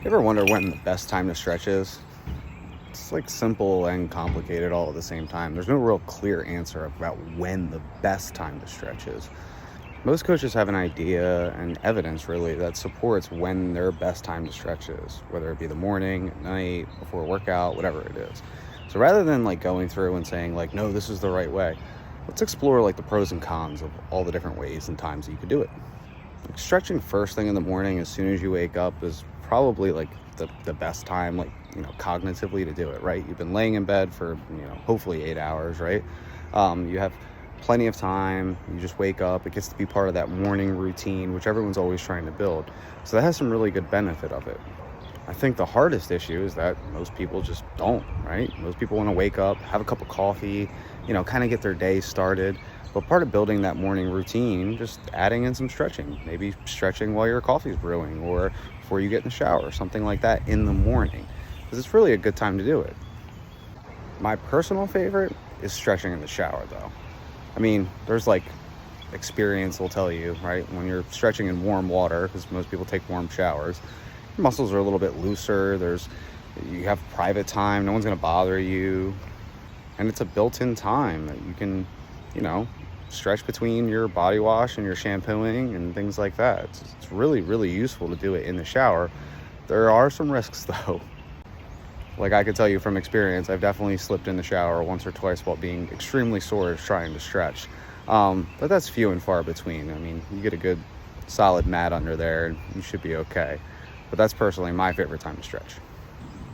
You ever wonder when the best time to stretch is? It's like simple and complicated all at the same time. There's no real clear answer about when the best time to stretch is. Most coaches have an idea and evidence really that supports when their best time to stretch is, whether it be the morning, at night, before a workout, whatever it is. So rather than like going through and saying like, no, this is the right way, let's explore like the pros and cons of all the different ways and times that you could do it. Like stretching first thing in the morning as soon as you wake up is probably like the best time, like, cognitively to do it, right? You've been laying in bed for, hopefully 8 hours, right? You have plenty of time. You just wake up. It gets to be part of that morning routine, which everyone's always trying to build. So that has some really good benefit of it. I think the hardest issue is that most people just don't, right? Most people want to wake up, have a cup of coffee, kind of get their day started. But part of building that morning routine, just adding in some stretching, maybe stretching while your coffee's brewing or before you get in the shower, something like that in the morning, because it's really a good time to do it. My personal favorite is stretching in the shower though. I mean, there's like experience will tell you, right? When you're stretching in warm water, because most people take warm showers, your muscles are a little bit looser. You have private time. No one's going to bother you. And it's a built-in time that you can, stretch between your body wash and your shampooing and things like that. It's really, really useful to do it in the shower. There are some risks though. Like I could tell you from experience, I've definitely slipped in the shower once or twice while being extremely sore trying to stretch. But that's few and far between. I mean, you get a good solid mat under there and you should be okay. But that's personally my favorite time to stretch.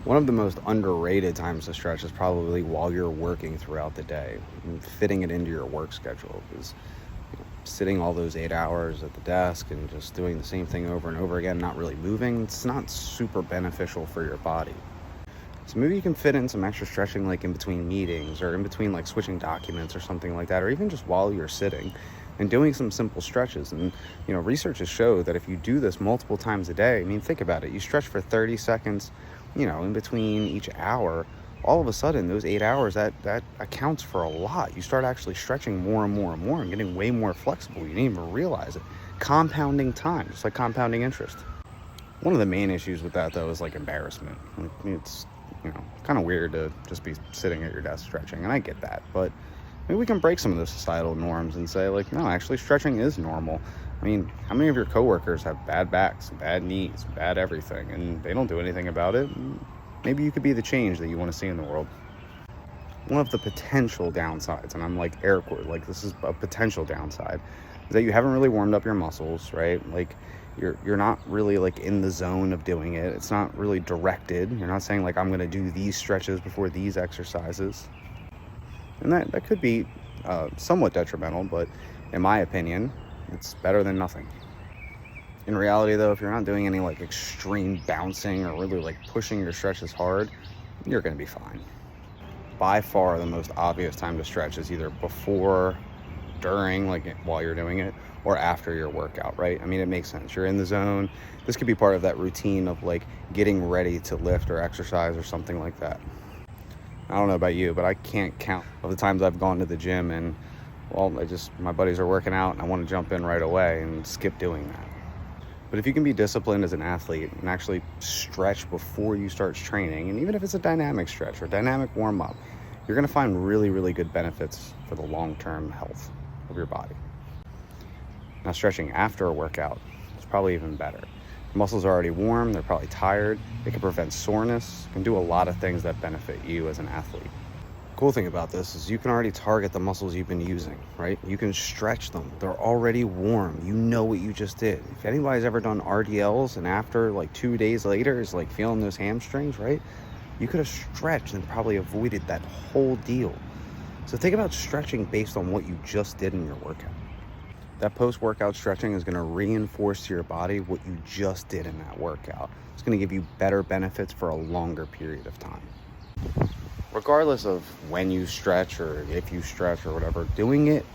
One of the most underrated times to stretch is probably while you're working throughout the day, and fitting it into your work schedule. Because sitting all those 8 hours at the desk and just doing the same thing over and over again, not really moving, it's not super beneficial for your body. So maybe you can fit in some extra stretching like in between meetings or in between like switching documents or something like that, or even just while you're sitting and doing some simple stretches. And, research has showed that if you do this multiple times a day, I mean, think about it. You stretch for 30 seconds, in between each hour, all of a sudden those 8 hours, that accounts for a lot. You start actually stretching more and more and more and getting way more flexible. You didn't even realize it. Compounding time, just like compounding interest. One of the main issues with that though is like embarrassment. It's, kind of weird to just be sitting at your desk stretching, and I get that, but maybe we can break some of those societal norms and say like, no, actually stretching is normal. I mean, how many of your coworkers have bad backs, bad knees, bad everything, and they don't do anything about it? Maybe you could be the change that you want to see in the world. One of the potential downsides, and I'm like air quote, like this is a potential downside, is that you haven't really warmed up your muscles, right? Like you're not really like in the zone of doing it. It's not really directed. You're not saying like, I'm going to do these stretches before these exercises. And that could be somewhat detrimental, but in my opinion, it's better than nothing. In reality though, if you're not doing any like extreme bouncing or really like pushing your stretches hard, you're going to be fine. By far the most obvious time to stretch is either before, during, like while you're doing it, or after your workout, right? I mean, it makes sense. You're in the zone. This could be part of that routine of like getting ready to lift or exercise or something like that. I don't know about you, but I can't count of the times I've gone to the gym and, well, my buddies are working out and I want to jump in right away and skip doing that. But if you can be disciplined as an athlete and actually stretch before you start training, and even if it's a dynamic stretch or dynamic warm-up, you're going to find really, really good benefits for the long-term health of your body. Now, stretching after a workout is probably even better. The muscles are already warm, they're probably tired, it can prevent soreness, it can do a lot of things that benefit you as an athlete. Cool thing about this is you can already target the muscles you've been using, right? You can stretch them. They're already warm. You know what you just did. If anybody's ever done RDLs and after like 2 days later is like feeling those hamstrings, right? You could have stretched and probably avoided that whole deal. So think about stretching based on what you just did in your workout. That post-workout stretching is going to reinforce to your body what you just did in that workout. It's going to give you better benefits for a longer period of time. Regardless of when you stretch or if you stretch or whatever, doing it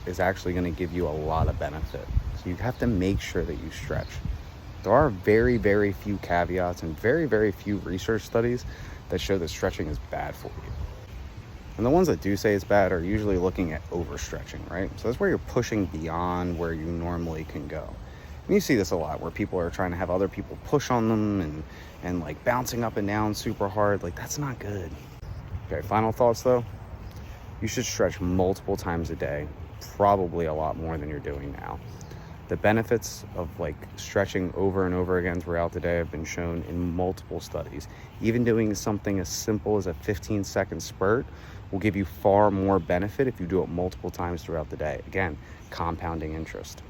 is actually going to give you a lot of benefit. So you have to make sure that you stretch. There are very, very few caveats and very, very few research studies that show that stretching is bad for you. And the ones that do say it's bad are usually looking at overstretching, right? So that's where you're pushing beyond where you normally can go. And you see this a lot where people are trying to have other people push on them and like bouncing up and down super hard. Like, that's not good. Okay, final thoughts though. You should stretch multiple times a day, probably a lot more than you're doing now. The benefits of like stretching over and over again throughout the day have been shown in multiple studies. Even doing something as simple as a 15-second spurt will give you far more benefit if you do it multiple times throughout the day. Again, compounding interest.